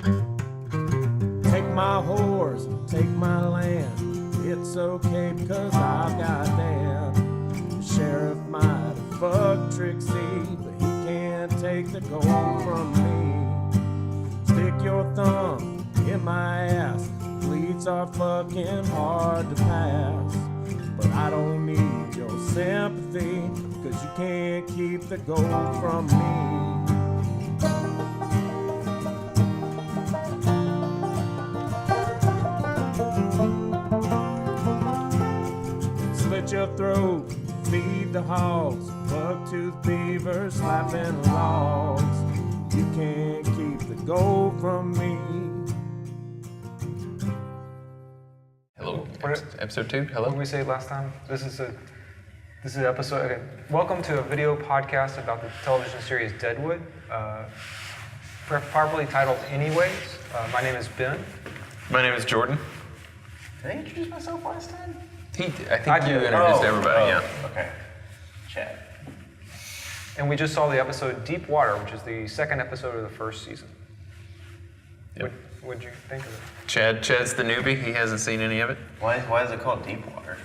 Take my horse, take my land. It's okay because I've got Dan. The sheriff might have fucked Trixie, but he can't take the gold from me. Stick your thumb in my ass. Bleeds are fucking hard to pass. But I don't need your sympathy, cause you can't keep the gold from me. Slit your throat, feed the hogs, buck-toothed beaver slapping logs. You can't keep the gold from me. Hello, episode 2. Hello. What did we say last time? This is an episode. Okay. Welcome to a video podcast about the television series Deadwood, properly titled Anyways. My name is Ben. My name is Jordan. Did I introduce myself last time? I think you introduced everybody. Yeah. Okay. Chad. And we just saw the episode Deep Water, which is the second episode of the first season. Yep. What'd you think of it? Chad's the newbie. He hasn't seen any of it. Why is it called Deepwater?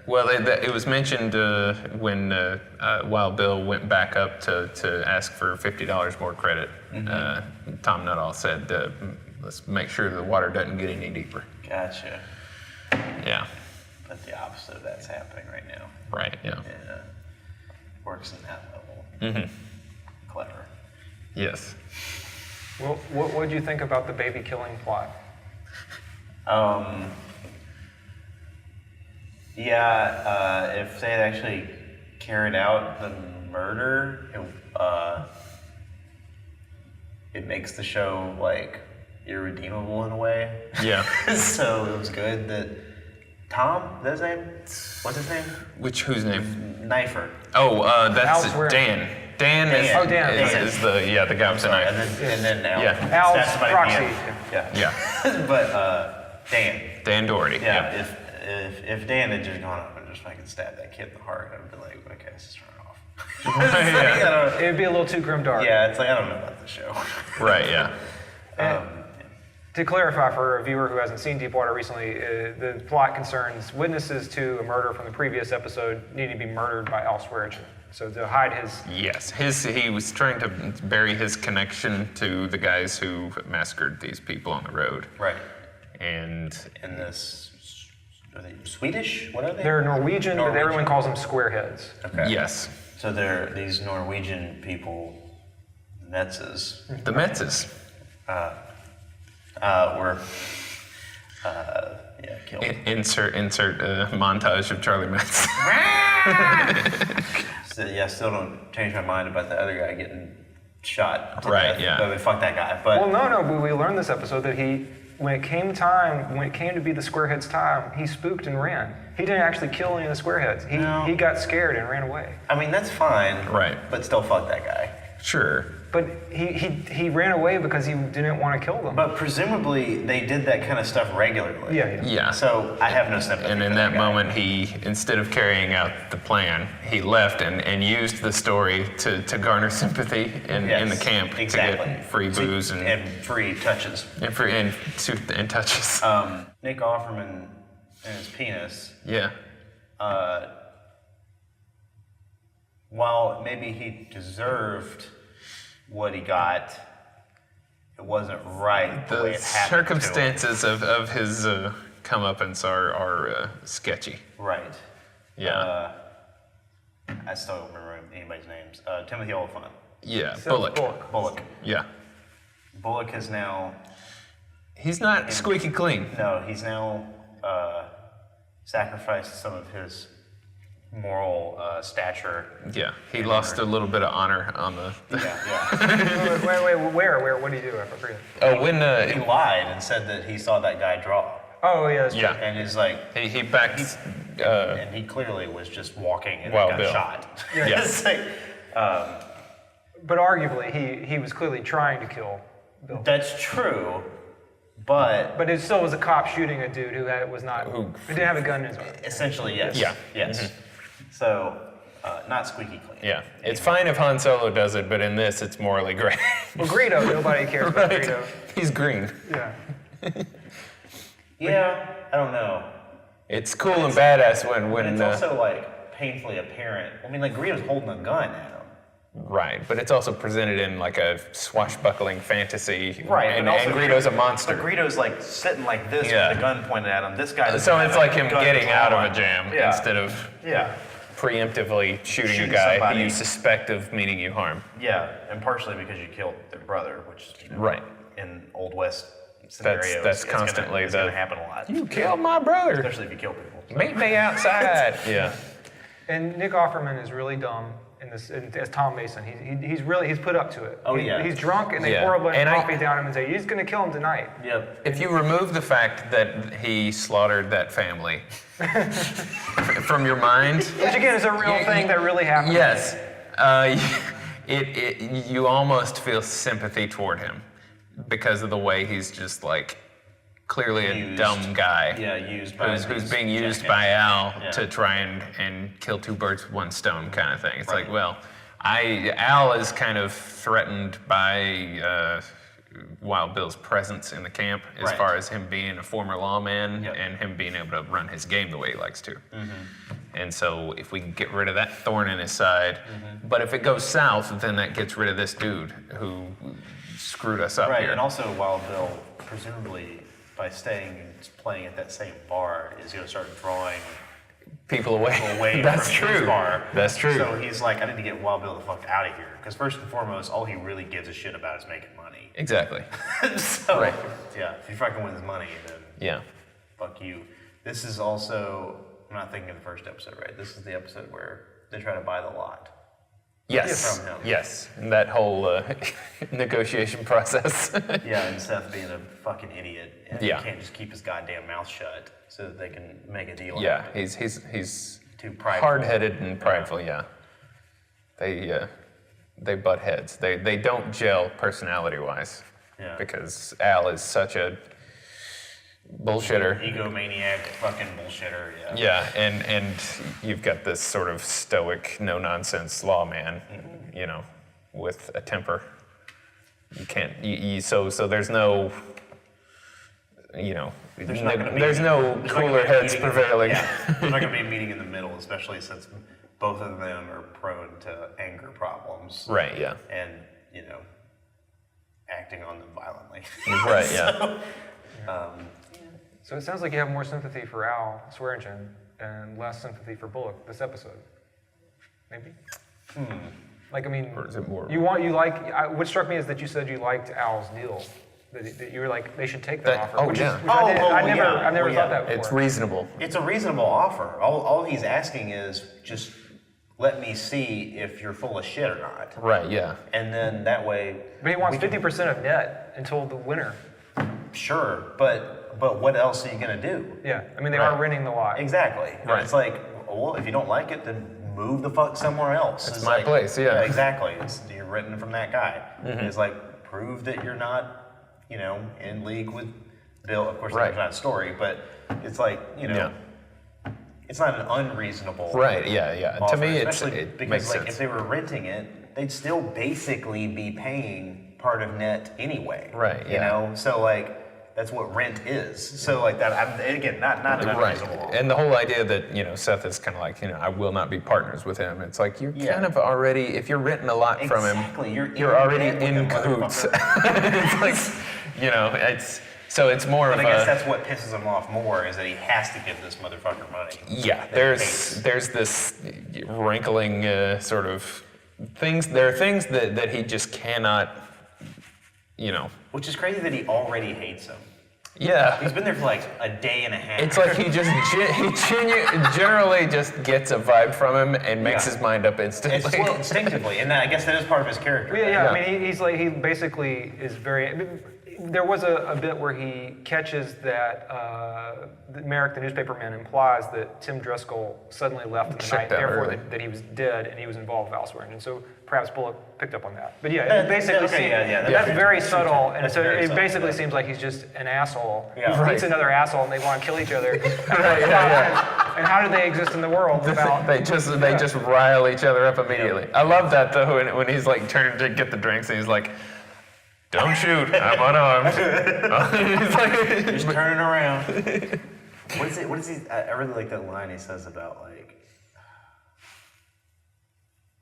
It was mentioned when Wild Bill went back up to ask for $50 more credit. Mm-hmm. Tom Nuttall said, "Let's make sure the water doesn't get any deeper." Gotcha. Yeah. But the opposite of that's happening right now. Right. Yeah. Yeah. Works in that level. Mm-hmm. Clever. Yes. Well, what did you think about the baby killing plot? If they had actually carried out the murder, it makes the show like irredeemable in a way. Yeah. So it was good that Tom, is that his name? What's his name? Whose name? Knifer. Oh, that's Al's Dan. Dan is the guy with the knife. And then Al. Yeah. Al's That's somebody proxy. Yeah. But Dan. Dan Doherty. Yeah. If Dan had just gone up and just fucking stabbed that kid in the heart, I'd be like, okay, let's just turn it off. It would be a little too grimdark. Yeah, it's like I don't know about the show. Right. Yeah. To clarify for a viewer who hasn't seen Deepwater recently, the plot concerns witnesses to a murder from the previous episode needing to be murdered by Al Swearingen. So to hide his... Yes, he was trying to bury his connection to the guys who massacred these people on the road. Right. And this, are they Swedish? What are they? They're Norwegian, but everyone calls them squareheads. Okay. yes, So they're these Norwegian people, Metzes, the Metzes. were killed. Insert montage of Charlie Metz. So, still don't change my mind about the other guy getting shot to Right, death. yeah. But fuck that guy. But Well, no, we learned this episode that when it came to be the squareheads' time, he spooked and ran. He didn't actually kill any of the squareheads. He got scared and ran away. I mean, that's fine. Right. But still, fuck that guy. Sure. But he ran away because he didn't want to kill them. But presumably, they did that kind of stuff regularly. Yeah. So I have no sympathy. And in for that guy. moment, he, instead of carrying out the plan, he left and used the story to garner sympathy in the camp to get free booze and free touches. and touches. Nick Offerman and his penis. Yeah. While maybe he deserved what he got, it wasn't right the way it happened. Circumstances of his comeuppance are sketchy. Right. Yeah. I still don't remember anybody's names. Timothy Oliphant. Yeah. So Bullock. Yeah. Bullock is now. He's not squeaky clean. No, he's now sacrificed some of his moral stature. Yeah. He lost a little bit of honor on the. Yeah. Wait, where? What did he do? I forget. Oh, when He lied and said that he saw that guy draw. Oh, yeah, that's true. Yeah. And he's like, he backed. and he clearly was just walking and Wild got Bill. shot. Yeah. It's like, But arguably, he was clearly trying to kill Bill. that's true, but But it still was a cop shooting a dude who didn't have a gun in his arm. essentially, yes. Yeah. Yes. So, not squeaky clean. Yeah, it's fine if Han Solo does it, but in this, it's morally gray. Well, Greedo, nobody cares about Greedo. He's green. Yeah. Yeah, I don't know. It's cool and badass when But it's also like painfully apparent. I mean, like Greedo's holding a gun at him. right, but it's also presented in like a swashbuckling fantasy. Right, and, but also Greedo's a monster. But Greedo's like sitting like this Yeah. with the gun pointed at him. This guy. doesn't So have it's a like him gun getting out of drawn. a jam Yeah. instead of Yeah. preemptively shooting a Shooting guy somebody. who you suspect of meaning you harm. Yeah, and partially because you killed their brother, which Right. in Old West scenarios, That's it's gonna- constantly it's the- gonna happen a lot. You killed my brother. Especially if you kill people. So. Meet me outside. Yeah. And Nick Offerman is really dumb in this as Tom Mason. He's put up to it. Oh, yeah. He's drunk and they Yeah. pour a bunch of And coffee down him and say, he's gonna kill him tonight. Yep. If you remove the fact that he slaughtered that family from your mind, Which again is a real thing that really happened. yes, you almost feel sympathy toward him because of the way he's just like clearly a Used. dumb guy. Yeah, used by Who's these being used jackasses. by Al Yeah. to try and kill two birds with one stone kind of thing. It's Right. like, well, Al is kind of threatened by Wild Bill's presence in the camp as Right. far as him being a former lawman Yep. and him being able to run his game the way he likes to. And so if we can get rid of that thorn in his side, but if it goes south, then that gets rid of this dude who screwed us up Right, here. and also Wild Bill, presumably by staying and playing at that same bar, is going to start drawing People away. away That's from true. his bar. That's true. So he's like, I need to get Wild Bill the fuck out of here. Because first and foremost, all he really gives a shit about is making money. Exactly. So, Right. yeah, if you fucking win his money, then Yeah. fuck you. This is also, I'm not thinking of the first episode, right? This is the episode where they try to buy the lot. Yes. from him. Yes. And that whole negotiation process. Yeah, and Seth being a fucking idiot. And Yeah. he can't just keep his goddamn mouth shut so that they can make a deal. Yeah, happen. he's Too prideful. hard-headed and prideful. Yeah, they butt heads. They don't gel personality-wise. Yeah. Because Al is such a bullshitter. Egomaniac, fucking bullshitter. Yeah. Yeah, and you've got this sort of stoic, no-nonsense lawman, you know, with a temper. You can't. So there's no. You know, There's not gonna be- there's no there's not gonna cooler be a heads meeting- prevailing. Yeah, there's not going to be a meeting in the middle, especially since both of them are prone to anger problems. Right. Yeah. And, you know, acting on them violently. Right. Yeah. So it sounds like you have more sympathy for Al Swearingen and less sympathy for Bullock this episode. Maybe? Like, I mean, Or is it more- what struck me is that you said you liked Al's deal. That you were like, they should take that That- offer. oh, which yeah. is, which I, did, Oh, I oh, never, yeah. I've never Oh, thought yeah. that before. It's reasonable. It's a reasonable offer. All he's asking is just let me see if you're full of shit or not. Right. Yeah. And then that way, But he wants 50% of net until the winter. sure, but what else are you going to do? Yeah, I mean, they Right. are renting the lot. Exactly. And Right. It's like, well, if you don't like it, then move the fuck somewhere else. It's my place, yeah. Exactly. You're renting from that guy. Mm-hmm. It's like, prove that you're not, you know, in league with Bill. Of course, Right. that's not a story, but it's like, you know, it's not an unreasonable Right. Yeah. Yeah. offer, To me, especially it because makes like sense. if they were renting it, they'd still basically be paying part of net anyway. Right, You yeah. know, so like that's what rent is. So like that. Again, not an Right. unreasonable offer. And the whole idea that, you know, Seth is kind of like, you know, I will not be partners with him. It's like you're Yeah. kind of already, if you're renting a lot from him, Exactly. you're already bed with in him, cahoots. motherfucker. It's like, you know, it's more But of I guess a, that's what pisses him off more is that he has to give this motherfucker money. yeah, that he there's hates. this wrinkling sort of things, there are things that he just cannot, you know, Which is crazy that he already hates him. yeah. He's been there for like a day and a half. It's like he just generally just gets a vibe from him and makes Yeah. his mind up instantly. It's well, instinctively, and I guess that is part of his character. Yeah, right? yeah. Yeah. I mean, he basically is very. there was a bit where he catches that Merrick, the newspaperman, implies that Tim Driscoll suddenly left in the night, Checked out therefore early. that he was dead and he was involved with Elsewhere. And so perhaps Bullock picked up on that. But yeah, it basically that's very subtle, and so it basically seems like he's just an asshole. Yeah. He meets another asshole and they want to kill each other. And how do they exist in the world without... They just rile each other up immediately. I love that though when he's like turning to get the drinks and he's like, "Don't shoot, I'm unarmed." He's like, Just turning around. What is he? I really like that line he says about like,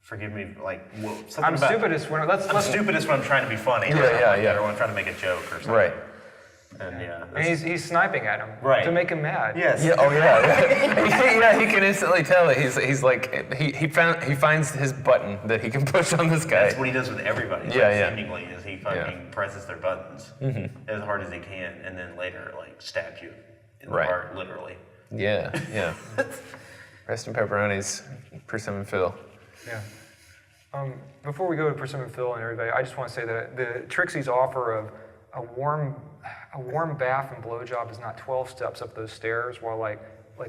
forgive me, like something I'm about, stupidest when... I'm stupidest when I'm trying to be funny. Yeah. Or when I'm trying to make a joke or something. right. And And he's sniping at him Right. to make him mad. yes. Yeah. Oh yeah. Yeah. He can instantly tell it. He's like he finds his button that he can push on this guy. That's what he does with everybody. Yeah. Seemingly, is he fucking presses their buttons as hard as he can, and then later like stabs you in the Right. heart, literally. Yeah. Rest in pepperonis, Persimmon Phil. Yeah. Before we go to Persimmon Phil and everybody, I just want to say that the Trixie's offer of a warm bath and blowjob is not 12 steps up those stairs while like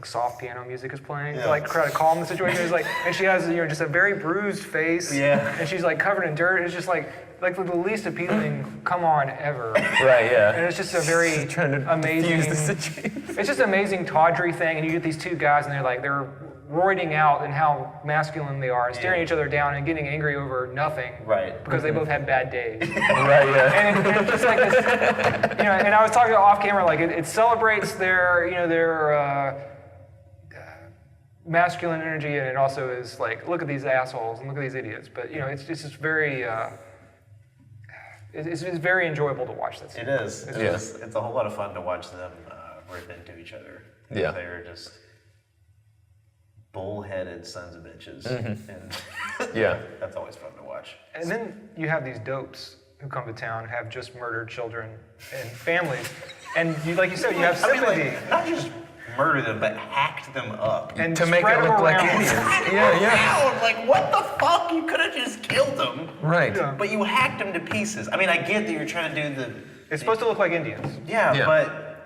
soft piano music is playing. Yeah. Like try to calm the situation. It's like, and she has just a very bruised face. Yeah. And she's like covered in dirt. It's just like the least appealing come on ever. Right. Yeah. And it's just a very Trying to amazing. diffuse the situation. It's just an amazing tawdry thing, and you get these two guys, and they're roiding out and how masculine they are, and staring each other down and getting angry over nothing. Right. Because they both had bad days. Right. Yeah. And it's just like this, and I was talking off camera, like it celebrates their masculine energy, and it also is like, look at these assholes and look at these idiots. But it's just very, it's very enjoyable to watch that scene. It is. Yeah. It's a whole lot of fun to watch them rip into each other. Yeah. They're just bullheaded sons of bitches, and Yeah. that's always fun to watch. And then you have these dopes who come to town, have just murdered children and families, and like you said, you have I mean, sympathy. like, not just murder them, but hacked them up. And To make spread it them look like around. Indians. Yeah. Wow, like what the fuck? You could have just killed them, Right. Yeah. but you hacked them to pieces. I mean, I get that you're trying to do the It's supposed to look like Indians, Yeah. but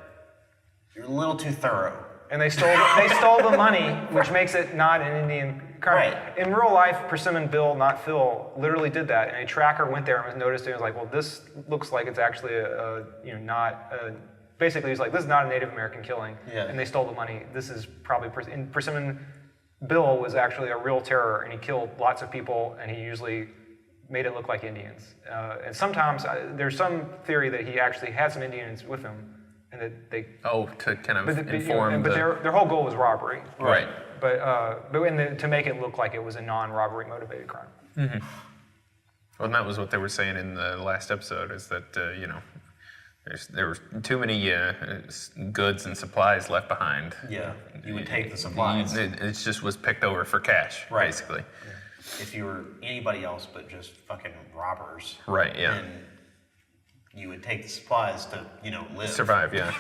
you're a little too thorough. and they stole the money, which makes it not an Indian crime. Right. In real life, Persimmon Bill, not Phil, literally did that, and a tracker went there and was noticed. And was like, well, this looks like it's actually not. Basically, he's like, this is not a Native American killing, Yeah. and they stole the money. This is probably and Persimmon Bill was actually a real terror, and he killed lots of people, and he usually made it look like Indians. And sometimes there's some theory that he actually had some Indians with him, and that they. Oh, to kind of But inform the... their whole goal was robbery. Right. But to make it look like it was a non-robbery motivated crime. Well, and that was what they were saying in the last episode, is that, there were too many goods and supplies left behind. Yeah, you would take the supplies. It just was picked over for cash, Right. basically. If you were anybody else but just fucking robbers, Right, yeah. then you would take the supplies to, live. Survive, yeah.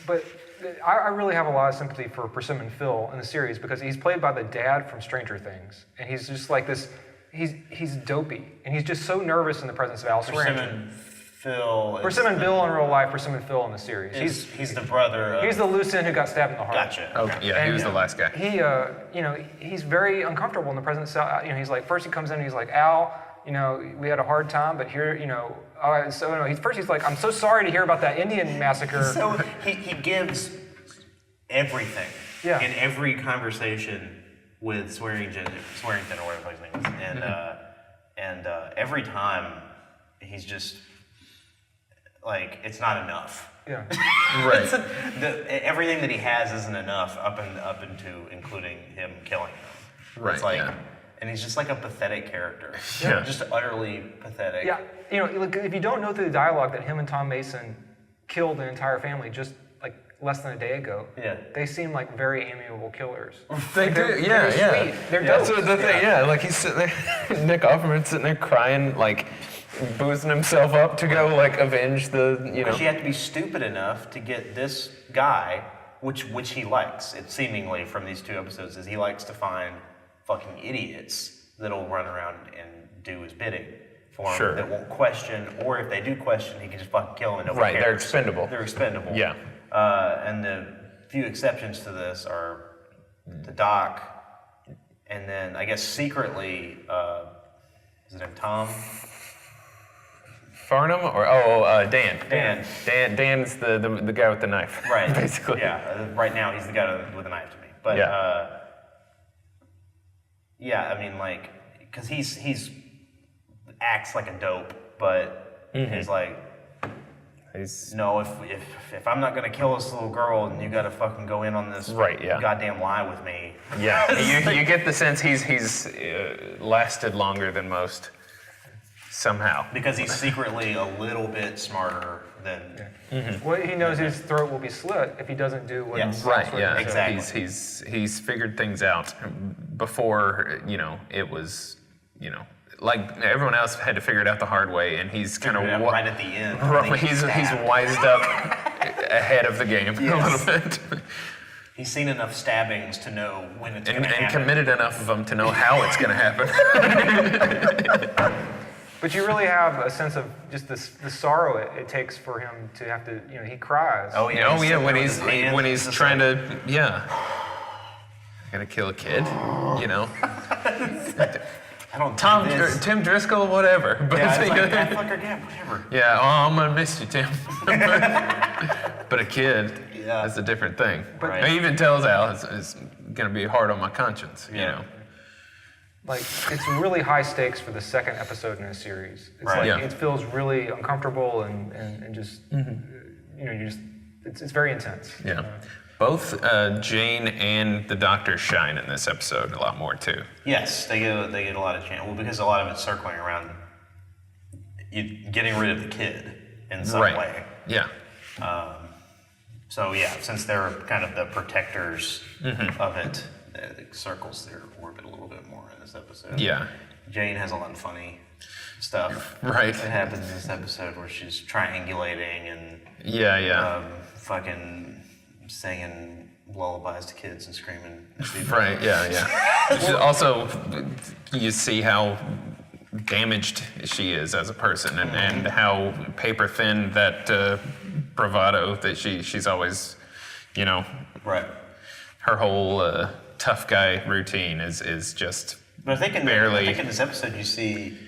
But I really have a lot of sympathy for Persimmon Phil in the series because he's played by the dad from Stranger Things, and he's just like this. He's dopey, and he's just so nervous in the presence of Al Swearingen. Persimmon Bill in real life, Persimmon Phil in the series. He's the brother. He's the loose end who got stabbed in the heart. Gotcha. Oh, yeah, he And, was the last guy. He's very uncomfortable in the presence of, he's like, first he comes in and he's like, Al, we had a hard time, but here, he's like, I'm so sorry to hear about that Indian massacre. So he gives everything Yeah. in every conversation with Swearingen or whatever his name is, and every time he's just like, it's not enough. Yeah. Right. Everything that he has isn't enough up into including him killing him. Right, It's like, yeah. and he's just like a pathetic character. Yeah. Just utterly pathetic. Yeah, look, if you don't know through the dialogue that him and Tom Mason killed an entire family just like less than a day ago, Yeah. they seem like very amiable killers. They do, They're sweet. They're That's dope. what the thing, yeah. Like he's sitting there, Nick Offerman's sitting there crying, like boozing himself up to go like avenge the, Because you have to be stupid enough to get this guy, which he likes. It seemingly from these two episodes is he likes to find fucking idiots that'll run around and do his bidding. for him Sure. that won't question, or if they do question, he can just fucking kill them and nobody Right, they're cares. expendable. They're expendable. Yeah. And the few exceptions to this are the Doc, and then I guess secretly, is it him, Tom? Farnham or Dan. Dan's the guy with the knife. Right. Basically. Yeah. Right now he's the guy with a knife to me. But I mean, like, because he's acts like a dope, but he's like, no, if I'm not gonna kill this little girl, then you gotta fucking go in on this goddamn lie with me. Yeah. you get the sense he's lasted longer than most. Somehow. Because he's secretly a little bit smarter than. Well, he knows his throat will be slit if he doesn't do what. Yes. Right. Yeah. Exactly. He's figured things out before it was like everyone else had to figure it out the hard way, and he's kind of right at the end. He's wised up ahead of the game a little bit. He's seen enough stabbings to know when it's going to happen. And committed enough of them to know how it's going to happen. But you really have a sense of just the sorrow it takes for him to have to, he cries. Oh yeah. When he's trying to, gonna kill a kid, I don't do this. Tim Driscoll, whatever. But Yeah, it's like, that fucker, yeah, whatever. yeah, I'm gonna miss you, Tim. But a kid, that's a different thing. But- He even tells Al it's gonna be hard on my conscience, Like, it's really high stakes for the second episode in a series. It's Right. like, Yeah. it feels really uncomfortable and just, it's very intense. Yeah. Both Jane and the Doctor shine in this episode a lot more too. Yes, they get a lot of chance. Well, because a lot of it's circling around you getting rid of the kid in some way. Yeah. So yeah, since they're kind of the protectors of it, it circles their orbit a little bit more in this episode. Yeah. Jane has a lot of funny stuff. Right. That happens in this episode where she's triangulating and fucking singing lullabies to kids and screaming at people. Right, yeah. Also, you see how damaged she is as a person and how paper thin that bravado that she's always, Right. her whole tough guy routine is just But I think in barely. this episode you see,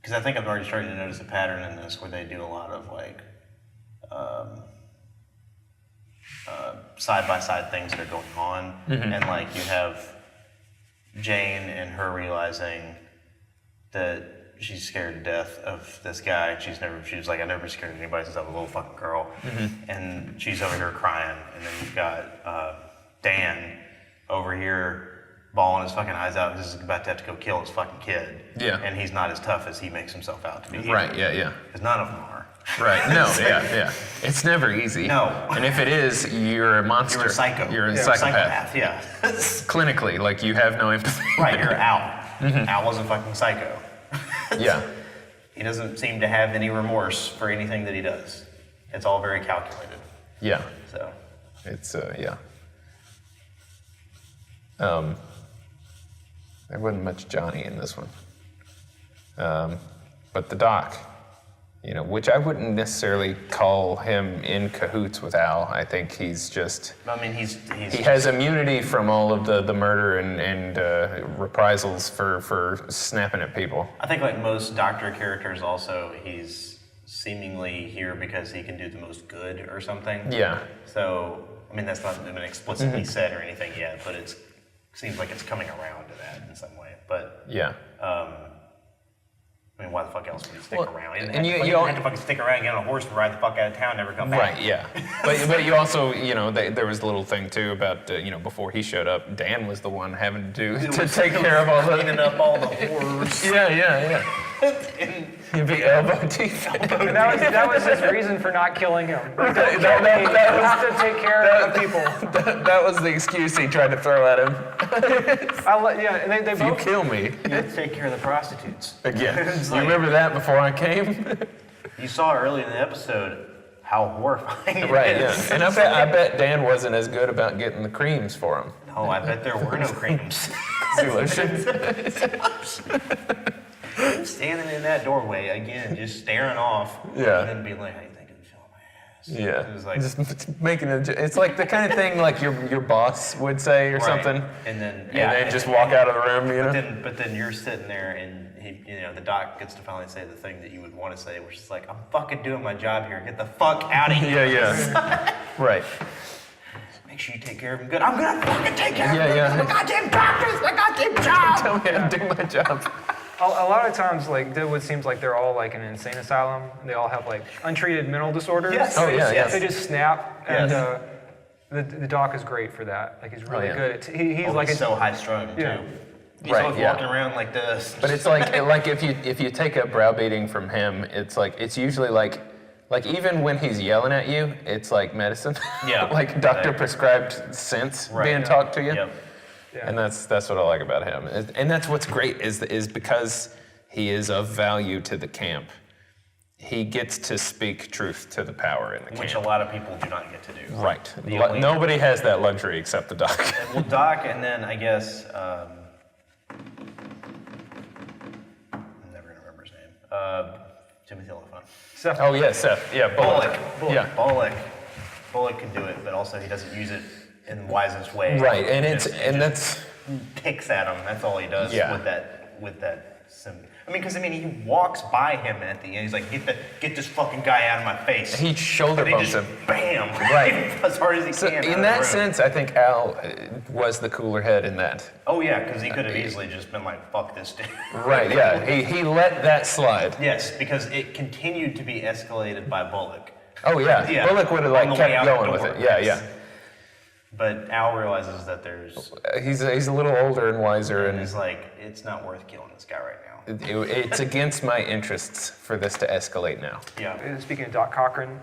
because I think I'm already starting to notice a pattern in this where they do a lot of like side-by-side things that are going on, and like you have Jane and her realizing that she's scared to death of this guy. She's like, I never scared anybody since I was a little fucking girl, and she's over here crying, and then you've got Dan over here bawling his fucking eyes out because he's about to have to go kill his fucking kid. Yeah. And he's not as tough as he makes himself out to be. Right, yeah. Because none of them are. Right, no, yeah. It's never easy. No. And if it is, you're a monster. You're a psycho. You're a You're psychopath. yeah. Clinically, like you have no empathy. Right, you're Al. Al was a fucking psycho. Yeah. He doesn't seem to have any remorse for anything that he does. It's all very calculated. Yeah. So. It's yeah. There wasn't much Johnny in this one. But the Doc, which I wouldn't necessarily call him in cahoots with Al. I think he's just. I mean, he has immunity from all of the murder and reprisals for snapping at people. I think like most Doctor characters also, he's seemingly here because he can do the most good or something. Yeah. So, I mean, that's not been explicitly said or anything yet, but it seems like it's coming around to that in some way. But Yeah. I mean, why the fuck else would he stick Well, around? and you had to fucking stick around, get on a horse, and ride the fuck out of town, never come back. Right, yeah. But you also, there was a little thing too about, before he showed up, Dan was the one having to take care of all the... Cleaning up all the horrors. Yeah. He'd be elbow deep. And that was his reason for not killing him. That was to take care of people. That was the excuse he tried to throw at him. And they If you both. kill me... You have to take care of the prostitutes. Yeah. It's You like- remember that before I came? You saw early in the episode how horrifying it Right, is. yeah. And I bet Dan wasn't as good about getting the creams for him. No, I bet there were no creams. Lotion. Him standing in that doorway again, just staring off. Yeah. And then being like, "How you think I'm feeling my ass?" Yeah. It was like, Just making it's like the kind of thing like your boss would say or right. something. And then And then just walk out of the room, you know? But then you're sitting there, and the doc gets to finally say the thing that you would want to say, which is like, "I'm fucking doing my job here. Get the fuck out of here." Yeah. Right. Make sure you take care of him good. I'm gonna fucking take care of him. Yeah. My goddamn doctors, my goddamn job. Tell me how to do my job. A lot of times, like Deadwood seems like they're all like in an insane asylum. They all have like untreated mental disorders. Yes. Oh, yeah, yes. They just snap, and Yes. the doc is great for that. Like he's really yeah. good. He's like He's so high strung too. Yeah. He's Right, always yeah. walking around like this. But it's like if you take a browbeating from him, it's usually like even when he's yelling at you, it's like medicine. Yeah. Like doctor Right. prescribed sense Right. being Yeah. talked to you. Yep. Yeah. And that's what I like about him. And that's what's great is because he is of value to the camp. He gets to speak truth to the power in the Which a camp. lot of people do not get to do. Right. The only- Nobody has that luxury except the doc. Well, Doc, and then I guess I'm never gonna remember his name. Timothy Oliphant. Seth. Oh yeah, Seth. Yeah, Bullock. Yeah. Bullock can do it, but also he doesn't use it in the wisest way. Right, and He it's just- and he that's just picks at him. That's all he does Yeah. with that. I mean, because he walks by him at the end. He's like, get this fucking guy out of my face. he shoulder But he bumps just him. bam, Right. as hard as he So can. out in of the that room. sense, I think Al was the cooler head in that. Oh yeah, because he could have easily just been like, fuck this dude. Right, yeah. He let that slide. Yes, because it continued to be escalated by Bullock. Oh yeah. Yeah, Bullock would have on the like way kept out the going with door, it. Yeah, yes. But Al realizes that there's, yeah. He's a little older and wiser, and and he's like, it's not worth killing this guy right now. it's against my interests for this to escalate now. Yeah. Speaking of Doc Cochran,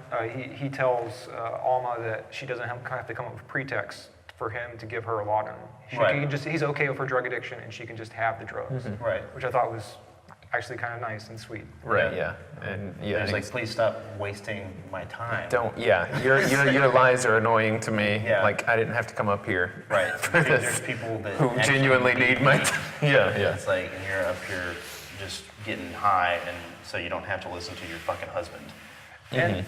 he tells Alma that she doesn't have to come up with pretext for him to give her a laudanum. Right. He's okay with her drug addiction, and she can just have the drugs. Right. Which I thought was actually kind of nice and sweet. Right. Yeah. And yeah. He's like, please stop wasting my time. don't. Yeah. Your lies are annoying to me. Yeah. Like I didn't have to come up here. Right. For There's this. people that Who actually genuinely need my time. Yeah. It's like, and you're up here just getting high, and so you don't have to listen to your fucking husband. And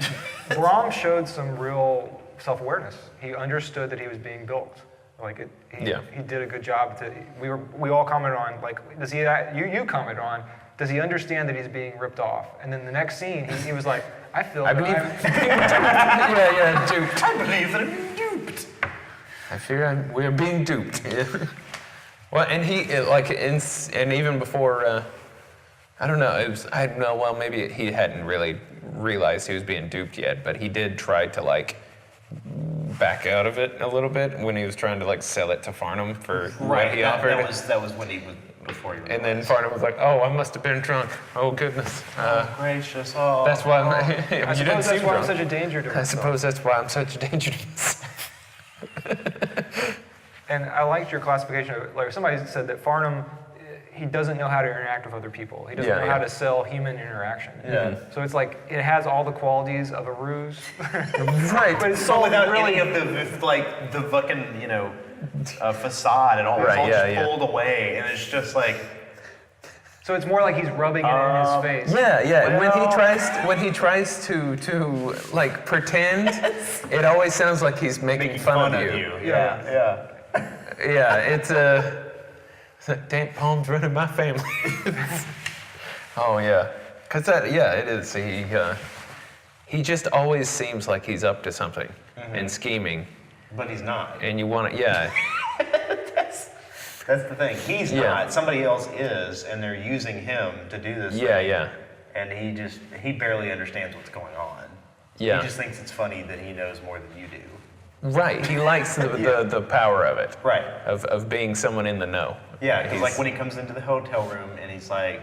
Brom showed some real self-awareness. He understood that he was being bilked. Like he did a good job. We all commented on, like, does he? You commented on, does he understand that he's being ripped off? And then the next scene, he was like, I feel I that believe. I'm yeah. Duped. I believe that I'm duped. I fear we're being duped. Well, and and even before, I don't know. I don't know. Well, maybe he hadn't really realized he was being duped yet, but he did try to like back out of it a little bit when he was trying to like sell it to Farnham for what he offered. That was when he was before he. And then Farnham was like, "Oh, I must have been drunk. Oh goodness. Gracious. Oh. That's why I you didn't suppose seem that's why I'm drunk. such a danger to I myself. suppose that's why I'm such a danger to myself." And I liked your classification of it. Like somebody said that Farnham, he doesn't know how to interact with other people. He doesn't Yeah, know yeah. how to sell human interaction. Yeah. So it's like it has all the qualities of a ruse, Right. but it's So sold without really. any of the fucking facade and all, it's Right, all yeah, just yeah. pulled away, and it's just like. So it's more like he's rubbing it in his face. Yeah. Well- when he tries to like pretend, it always sounds like he's making fun of you. Yeah. Yeah, it's like damp palms running my family. Oh yeah, cause it is. He just always seems like he's up to something and scheming, But he's not. and you want to That's the thing. He's Yeah. not. Somebody else is, and they're using him to do this. yeah. And he barely understands what's going on. Yeah. He just thinks it's funny that he knows more than you do. Right. He likes the power of it. Right. Of being someone in the know. Yeah, because He's- like when he comes into the hotel room and he's like,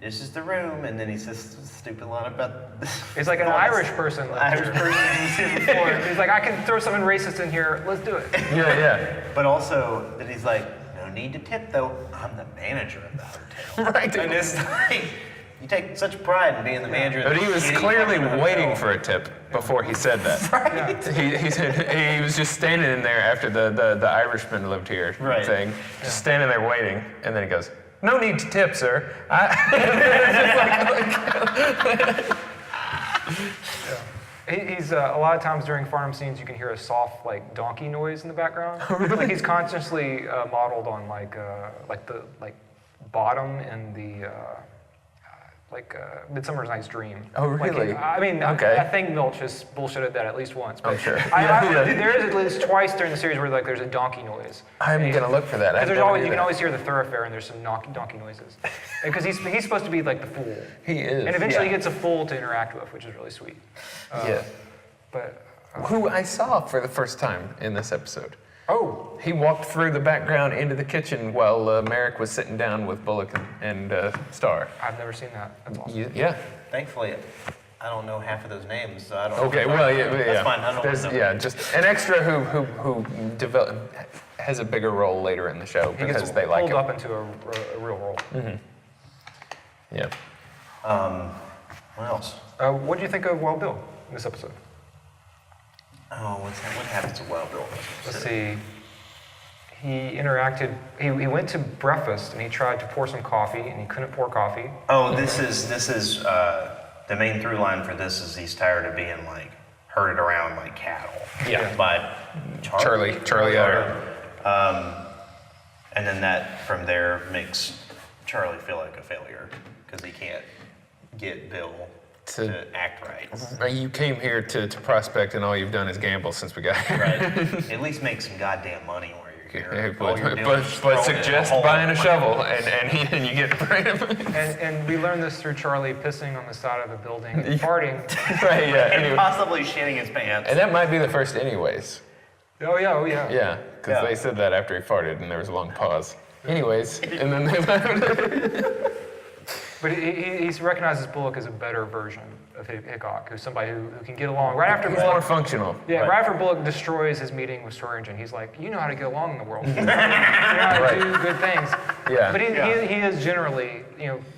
"This is the room," and then he says this stupid line about. It's like an Irish person. Irish person who's here before. He's like, I can throw something racist in here. Let's do it. Yeah. But also that he's like, "No need to tip though. I'm the manager of the hotel." Right. And it's like, you take such pride in being the manager. But he was of the clearly hotel. waiting for a tip before he said that. Right. He said he was just standing in there after the Irishman lived here Right. thing, just standing there waiting, and then he goes, No need to tip, sir. He's a lot of times during farm scenes you can hear a soft like donkey noise in the background. Like he's consciously modeled on like the bottom in the Midsummer's Night's Dream. Oh, really? Okay. I think Milch has bullshitted that at least once. But I'm sure. There is at least twice during the series where like there's a donkey noise. I'm gonna look for that. Because you can always hear the thoroughfare and there's some donkey noises. Because he's supposed to be like the fool. He is. And eventually he gets a fool to interact with, which is really sweet. Yeah. But Who I saw for the first time in this episode. oh, He walked through the background into the kitchen while Merrick was sitting down with Bullock and Star. I've never seen that. That's awesome. Yeah. Thankfully, I don't know half of those names, so I don't. Okay. Well, yeah. That's fine. I don't There's, know. yeah, just an extra who has a bigger role later in the show He because gets they like pulled him. up into a real role. Yeah. What else? What do you think of Wild Bill in this episode? Oh, what happens to Wild Bill? Let's see. He interacted. He went to breakfast and he tried to pour some coffee and he couldn't pour coffee. Oh, this is the main through line for this is he's tired of being like herded around like cattle. Yeah. By Charlie Utter. And then that from there makes Charlie feel like a failure because he can't get Bill to act right. You came here to prospect and all you've done is gamble since we got here. Right. At least make some goddamn money while you're here. All you're doing But is throwing it in suggest hole. buying a shovel and you get right. And we learned this through Charlie pissing on the side of a building and farting. Right, yeah. And Anyway. possibly shitting his pants. And that might be the first anyways. Oh yeah. Yeah, because Yeah. they said that after he farted and there was a long pause. Anyways, and then they left. But he recognizes Bullock as a better version of Hickok, who's somebody who can get along. Right after He's more Bullock, functional. right after Bullock destroys his meeting with Swearingen, he's like, you know how to get along in the world. You know how to do good things. Yeah. But he is generally,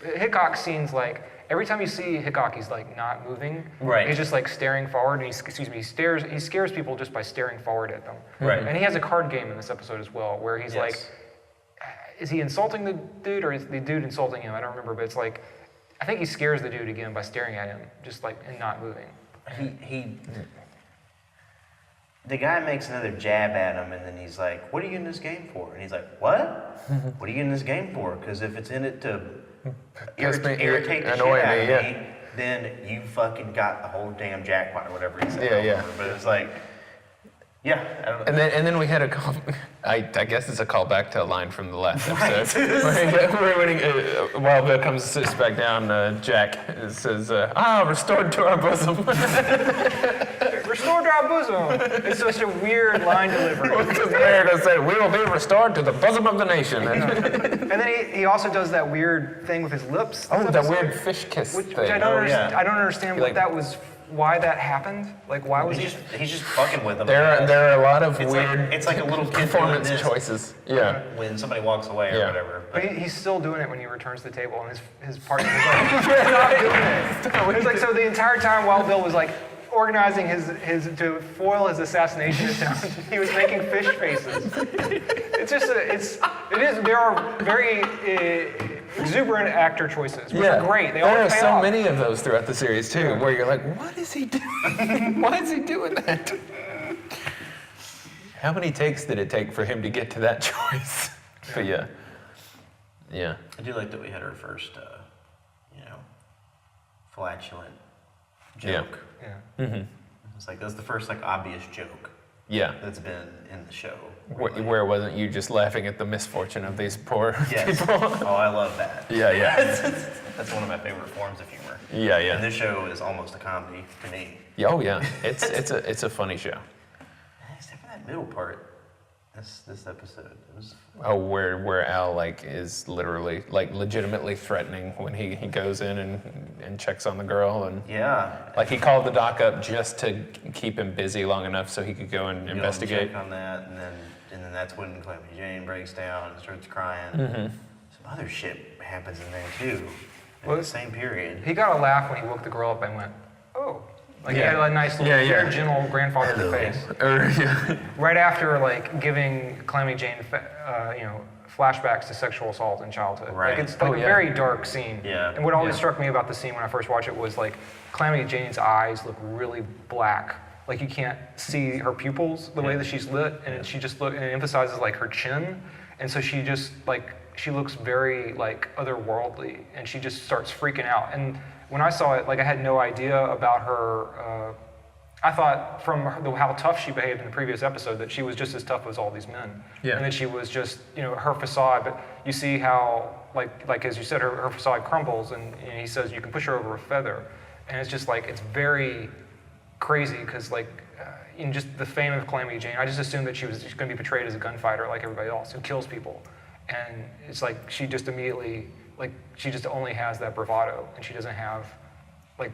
Hickok scenes like, every time you see Hickok, he's like not moving. Right. He's just like staring forward, and he scares people just by staring forward at them. Right. And he has a card game in this episode as well, where he's like, is he insulting the dude or is the dude insulting him? I don't remember, but it's like, I think he scares the dude again by staring at him, just like, and not moving. The guy makes another jab at him, and then he's like, "What are you in this game for?" And he's like, "What? What are you in this game for? Because if it's in it to irritate the shit annoy out me, of me, then you fucking got the whole damn jackpot or whatever he said." Yeah. But it's like, yeah, I don't know. And then we had a call. I guess it's a callback to a line from the last episode. When Wild Bill comes sits back down, Jack says, restored to our bosom. Restored to our bosom. It's such a weird line delivery. Because America said, we will be restored to the bosom of the nation. And then he also does that weird thing with his lips. Oh, that weird fish kiss Which thing. I don't understand. yeah. I don't understand what Like- that was. Why that happened? Like, why was He's just fucking with them. There are a lot of It's weird like, it's like a little kid doing performance this choices. Yeah. when somebody walks away or Yeah. whatever. But he's still doing it when he returns to the table, and his partner is like, "You're not doing it." It's like, so the entire time Wild Bill was like organizing his to foil his assassination attempt, he was making fish faces. It's just there are very exuberant actor choices, which are great. They there always are pay so off. many of those throughout the series too, where you're like, what is he doing? Why is he doing that? How many takes did it take for him to get to that choice? But yeah. I do like that we had our first, flatulent joke. Yeah. It's like that's the first like obvious joke Yeah. that's been in the show. Where wasn't you just laughing at the misfortune of these poor Yes. people? Oh, I love that. Yeah. That's one of my favorite forms of humor. Yeah. And this show is almost a comedy to me. Oh yeah. It's a funny show. Except for that middle part. This episode. It was Oh, where Al is literally legitimately threatening when he goes in and checks on the girl and he called the doc up just to keep him busy long enough so he could go and investigate. Check on that, and then that's when Calamity Jane breaks down and starts crying. Some other shit happens in there too. In the same period. He got a laugh when he woke the girl up and went, "Oh." Like he Yeah. had a nice little, Yeah. very gentle grandfatherly face. Yeah. Right after like giving Calamity Jane, flashbacks to sexual assault in childhood. Right. Like it's like a very dark scene. Yeah. And what always struck me about the scene when I first watched it was like Calamity Jane's eyes look really black. Like you can't see her pupils the way that she's lit, and she just and it emphasizes like her chin, and so she just like she looks very like otherworldly, and she just starts freaking out. And when I saw it, like I had no idea about her. I thought from how tough she behaved in the previous episode that she was just as tough as all these men, and that she was just her facade. But you see how like as you said, her facade crumbles, and he says you can push her over a feather, and it's just like it's very crazy because like in just the fame of Calamity Jane, I just assumed that she was just going to be portrayed as a gunfighter like everybody else who kills people, and it's like she just immediately like she just only has that bravado, and she doesn't have like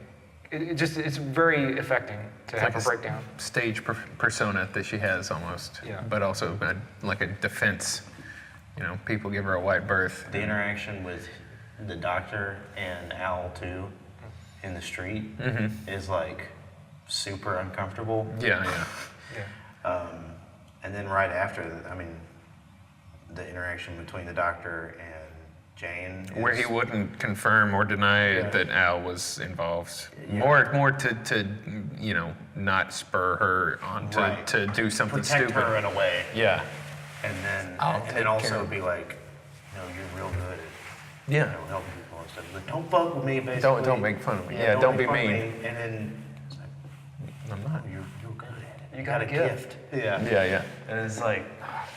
it's very affecting to have her breakdown. Stage persona that she has almost, but also like a defense. People give her a wide berth. The interaction with the doctor and Al too in the street is like super uncomfortable. Yeah. And then right after, the interaction between the doctor and Jane, where he wouldn't confirm or deny that Al was involved. More to not spur her on to do something protect stupid. her in a way. Yeah. And then also be like, you're real good at helping people and stuff. Like, don't fuck with me, basically. Don't make fun of me. Yeah, don't be mean. And then it's like, I'm not. You're good at it. You got a gift. Yeah. And it's like,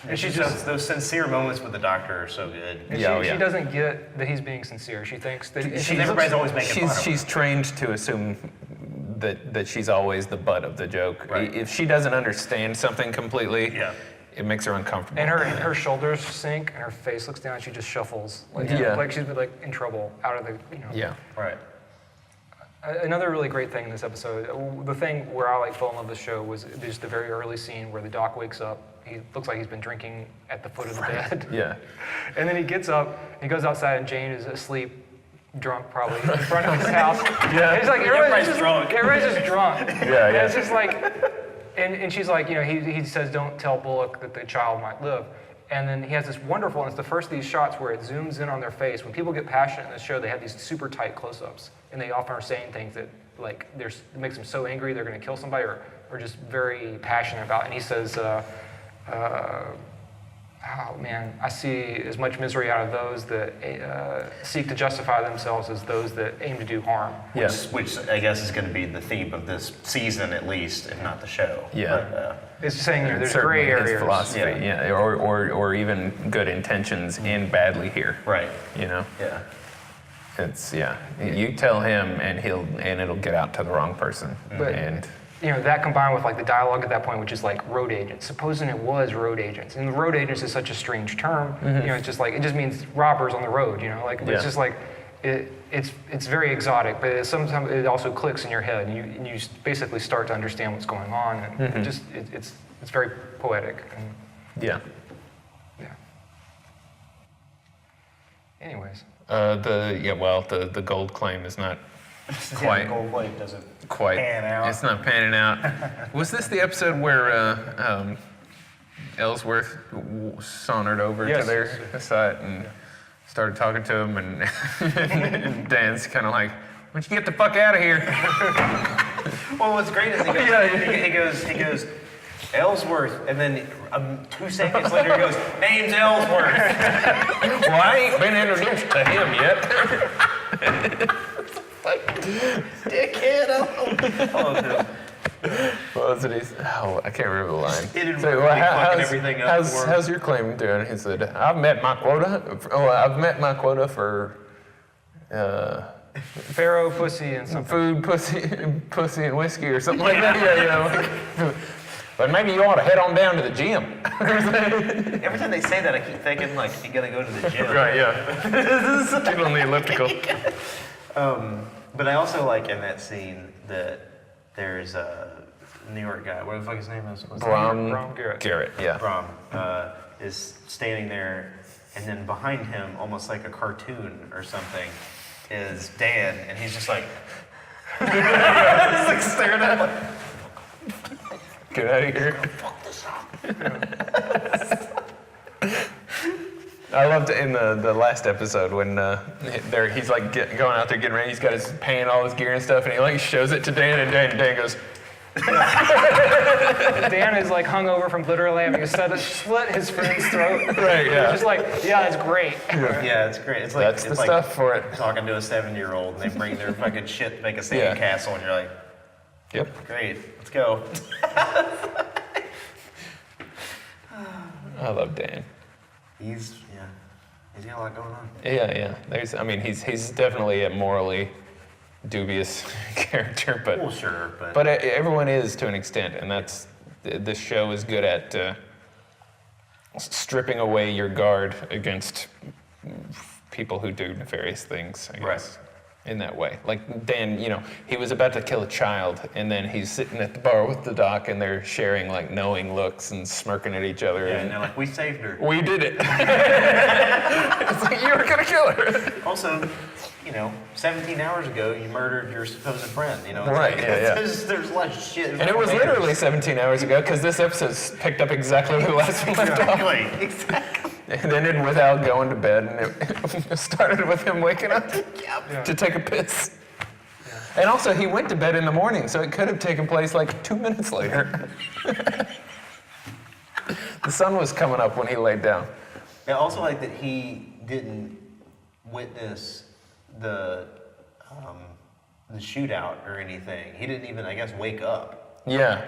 and she just those sincere moments with the doctor are so good. And she doesn't get that he's being sincere. She thinks that everybody's always making fun of her. She's trained to assume that she's always the butt of the joke. Right. If she doesn't understand something completely, it makes her uncomfortable. And her shoulders sink, and her face looks down. And she just shuffles, like she's like in trouble, out of the Yeah. Right. Another really great thing in this episode, the thing where I fell in love with the show was just the very early scene where the doc wakes up. He looks like he's been drinking at the foot of the bed. Yeah. And then he gets up, he goes outside, and Jane is asleep, drunk probably, in front of his house. Yeah. And he's like, everybody's drunk. Yeah. And it's just like, and she's like, he says, don't tell Bullock that the child might live. And then he has this wonderful, and it's the first of these shots where it zooms in on their face. When people get passionate in this show, they have these super tight close-ups, and they often are saying things that it makes them so angry they're going to kill somebody, or just very passionate about it. And he says, oh man, I see as much misery out of those that seek to justify themselves as those that aim to do harm. Which I guess is going to be the theme of this season, at least, if not the show. Yeah. It's saying there's certainly gray areas. His philosophy, or even good intentions in badly here. Right. Yeah. It's You tell him, and it'll get out to the wrong person. But, that combined with the dialogue at that point, which is like road agents. Supposing it was road agents, and road agents is such a strange term. It's just it just means robbers on the road. It's just it's very exotic, but sometimes it also clicks in your head, and you basically start to understand what's going on, and it's very poetic. And, yeah. Anyways. The gold claim is not quite. The gold plate doesn't quite pan out. It's not panning out. Was this the episode where Ellsworth sauntered over to their side and started talking to him, and Dan's kind of like, "Why don't you get the fuck out of here?" Well, what's great is he goes, Ellsworth, and then 2 seconds later he goes, name's Ellsworth. Well, I ain't been introduced to him yet. Dickhead. What was it? I can't remember the line. Everything up. How's your claim doing? He said, I've met my quota. I've met my quota for Pharaoh, pussy, and something. Food, pussy, and whiskey, or something like that. But maybe you ought to head on down to the gym. Every time they say that, I keep thinking you gotta go to the gym. Right? Yeah. Get on the elliptical. But I also like in that scene that there's a New York guy. What the fuck his name is? Brom Garrett. Yeah. Brom is standing there, and then behind him, almost like a cartoon or something, is Dan, and he's just like, he's staring at him get out of here. fuck this up. I loved in the last episode when he's like going out there getting ready. He's got his paying all his gear and stuff, and he like shows it to Dan, and Dan goes. Dan is like hungover from literally having slit his friend's throat. Right, yeah. He's just like, yeah, it's great. Yeah, it's great. It's like That's it's the like stuff for it. talking to a 7-year-old and they bring their fucking shit to make a sand castle, and you're like, Yep. great, let's go. I love Dan. He's got a lot going on. Yeah. He's definitely a morally dubious character, but Well, sure, but but everyone is to an extent, and this show is good at stripping away your guard against people who do nefarious things, I guess. Right. In that way. Like Dan, he was about to kill a child, and then he's sitting at the bar with the doc, and they're sharing like knowing looks and smirking at each other. yeah, and they're like, we saved her. We did it. It's like, you were gonna kill her. Also, 17 hours ago, you murdered your supposed friend. It's Right, like, yeah. There's a lot of shit. And it was literally 17 hours ago, because this episode's picked up exactly where the last one left off. Exactly. It ended with Al going to bed, and it started with him waking up Yeah. to take a piss. And also, he went to bed in the morning, so it could have taken place like 2 minutes later. The sun was coming up when he laid down. I also like that he didn't witness the shootout or anything. He didn't even, I guess, wake up. Yeah.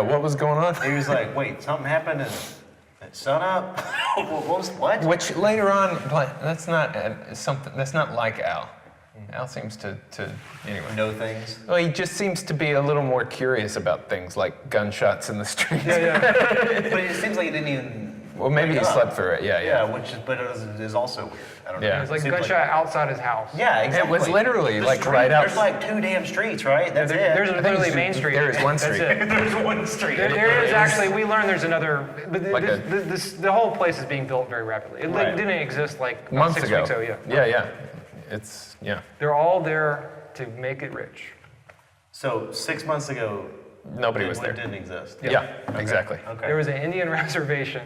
What was going on? He was like, wait, something happened and sun up? What? Which later on, like, that's not like Al. Al seems to anyway. Know things. Well, he just seems to be a little more curious about things like gunshots in the streets. Yeah. But it seems like he didn't even. Well, maybe he wake up. slept through it. Yeah. But it is also weird. I don't know. Yeah. It's like a Seems gunshot outside his house. Yeah, exactly. It was literally The like street- right out. There's like 2 damn streets, right? That's There's it. literally Main Street. There is one That's street. it. There's one street. There is actually, we learned there's another, but Like the whole place is being built very rapidly. It Right. didn't exist like about Months 6 ago. weeks ago, yeah. Yeah. Yeah. They're all there to make it rich. So 6 months ago, Nobody was Deadwood there. didn't exist. Yeah, exactly. Okay. There was an Indian reservation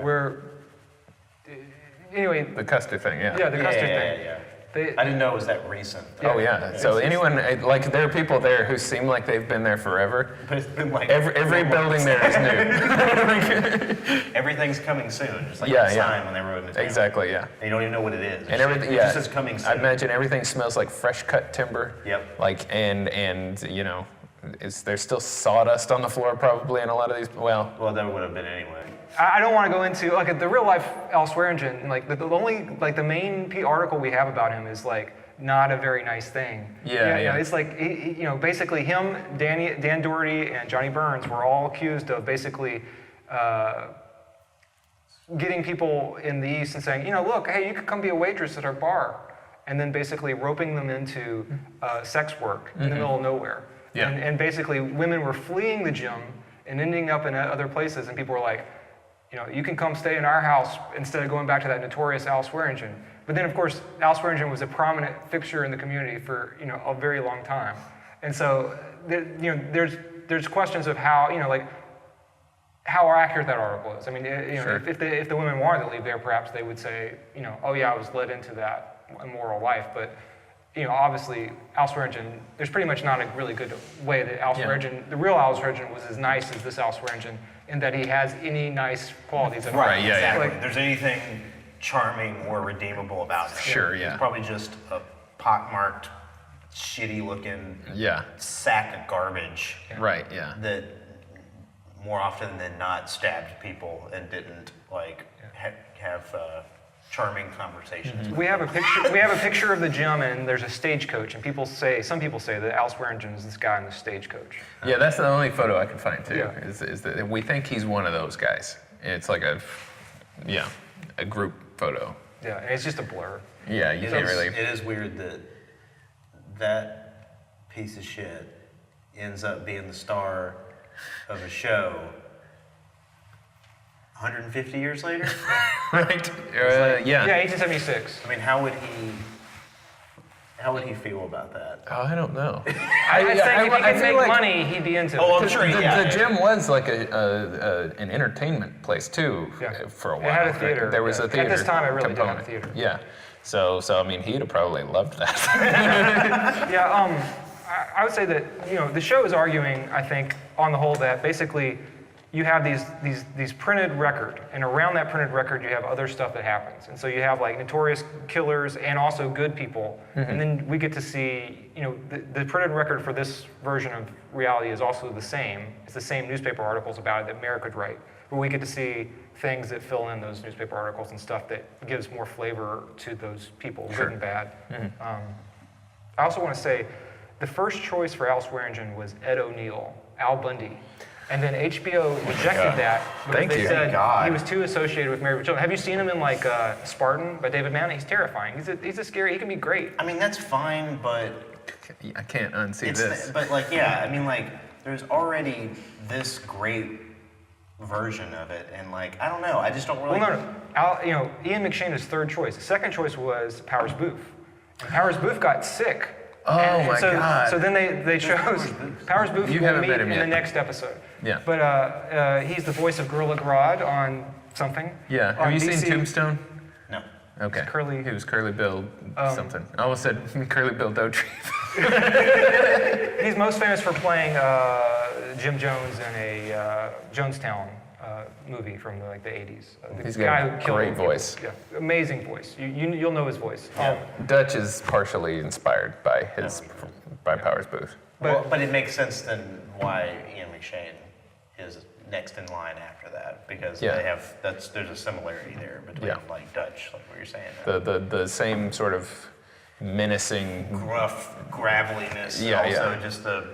where, anyway, The Custer thing, yeah. yeah, the Custer yeah, thing. yeah. They, I didn't know it was that recent. Oh yeah. So anyone like there are people there who seem like they've been there forever. But it's been like Every building there is new. everything's coming soon. Just like Yeah, that yeah. sign when they wrote it. Exactly, yeah. And you don't even know what it is. And everything, It yeah. just says coming soon. I imagine everything smells like fresh cut timber. Yep. Like and there's still sawdust on the floor probably in a lot of these. Well, Well, that would have been anyway. I don't want to go into like the real life Al Swearingen. Like the only like the main article we have about him is like not a very nice thing. Yeah. It's like basically him, Dan Doherty, and Johnny Burns were all accused of basically getting people in the East and saying, look, hey, you could come be a waitress at our bar, and then basically roping them into sex work in the middle of nowhere. Yeah. And basically women were fleeing the gym and ending up in other places, and people were like, you can come stay in our house instead of going back to that notorious Al Swearingen. But then, of course, Al Swearingen was a prominent fixture in the community for a very long time, and so there's questions of how how accurate that article is. I mean, Sure. if the women wanted to leave there, perhaps they would say, oh yeah, I was led into that immoral life, but. Obviously, Al Swearingen, there's pretty much not a really good way that Al Swearingen, the real Al Swearingen, was as nice as this Al Swearingen, in that he has any nice qualities. At all. Right, yeah. Exactly. Like, If there's anything charming or redeemable about him. Sure, yeah. He's probably just a pockmarked, shitty-looking yeah. sack of garbage Right, yeah. that more often than not stabbed people and didn't have charming conversations. we have a picture. We have a picture of the gym, and there's a stagecoach, and some people say that Al Swearingen is this guy in the stagecoach. Yeah, that's the only photo I can find too. Yeah. Is that we think he's one of those guys. It's like a group photo. Yeah, and it's just a blur. Yeah, you can't really. It is weird that piece of shit ends up being the star of a show 150 years later. Right? Yeah, Yeah. 1876. I mean, how would How would he feel about that? Oh, I don't know. I think if he could feel make like- money, he'd be into Oh, it. I'm sure. The gym was like an entertainment place too Yeah. for a It while. had a theater, There was yeah. a theater. At this time, it really did have a component. theater. Yeah. So I mean, he'd have probably loved that. Yeah, I would say that the show is arguing, I think, on the whole, that basically you have these printed record, and around that printed record you have other stuff that happens, and so you have like notorious killers and also good people, and then we get to see the printed record for this version of reality is also the same. It's the same newspaper articles about it that Mayor could write, but we get to see things that fill in those newspaper articles and stuff that gives more flavor to those people, good and bad. I also want to say, the first choice for Al Swearingen was Ed O'Neill, Al Bundy. And then HBO rejected that because Thank they you. said Thank God. he was too associated with Married with Children. Have you seen him in like Spartan by David Mann? He's terrifying. He's a scary, he can be great. I mean, that's fine, but I can't unsee it's this. but like, yeah, I mean, like, there's already this great version of it, and like, I don't know, I just don't really. Well, no. Ian McShane is third choice. The second choice was Powers Booth. And Powers Booth got sick. Oh my God. So then they chose Powers Booth. You will haven't meet met him in yet. the next episode. Yeah. But he's the voice of Gorilla Grodd on something. Yeah. Have On you seen DC. Tombstone? No. Okay. It's Curly- He was Curly Bill something. I almost said Curly Bill Dotrieve. He's most famous for playing Jim Jones in a Jonestown movie from the 80s. The He's guy got a who killed great people. voice. Yeah, amazing voice. You'll know his voice. Dutch is partially inspired by by Powers Booth. But it makes sense then why Ian McShane is next in line after that, because Yeah. they have there's a similarity there between Yeah. like Dutch, like what you're saying. The same sort of menacing. Gruff graveliness. Yeah, also yeah. just the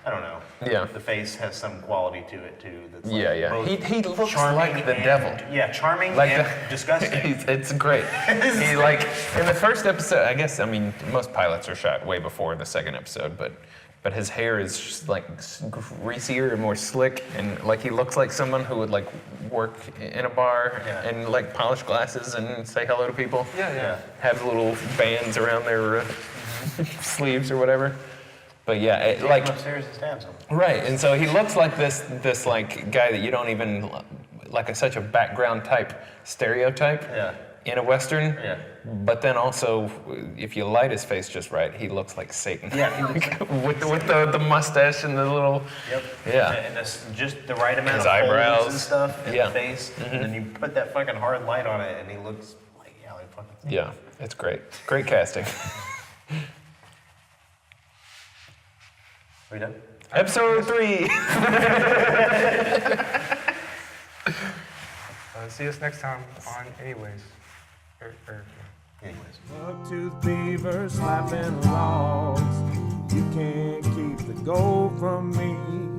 I don't know. Yeah. The face has some quality to it too. That's Yeah, like yeah. both He looks charming like the and- devil. Yeah, charming Like and the- disgusting. It's great. He like in the first episode. I guess most pilots are shot way before the second episode, but his hair is just like greasier and more slick, and like he looks like someone who would like work in a bar Yeah. and like polish glasses and say hello to people. Yeah. Have little bands around their sleeves or whatever. But yeah, Take him upstairs and stabs him. right, and so he looks like this like guy that you don't even like such a background type stereotype Yeah. in a western. Yeah. But then also, if you light his face just right, he looks like Satan. Yeah, he looks with the mustache and the little. Yep. Yeah. And that's just the right amount His of eyebrows. folds and stuff in Yeah. the face, and then you put that fucking hard light on it, and he looks like fucking. Yeah, it's great. Great casting. Are we done? Episode 3. See us next time on Anyways. Anyways. Buck-toothed beaver slapping logs. You can't keep the gold from me.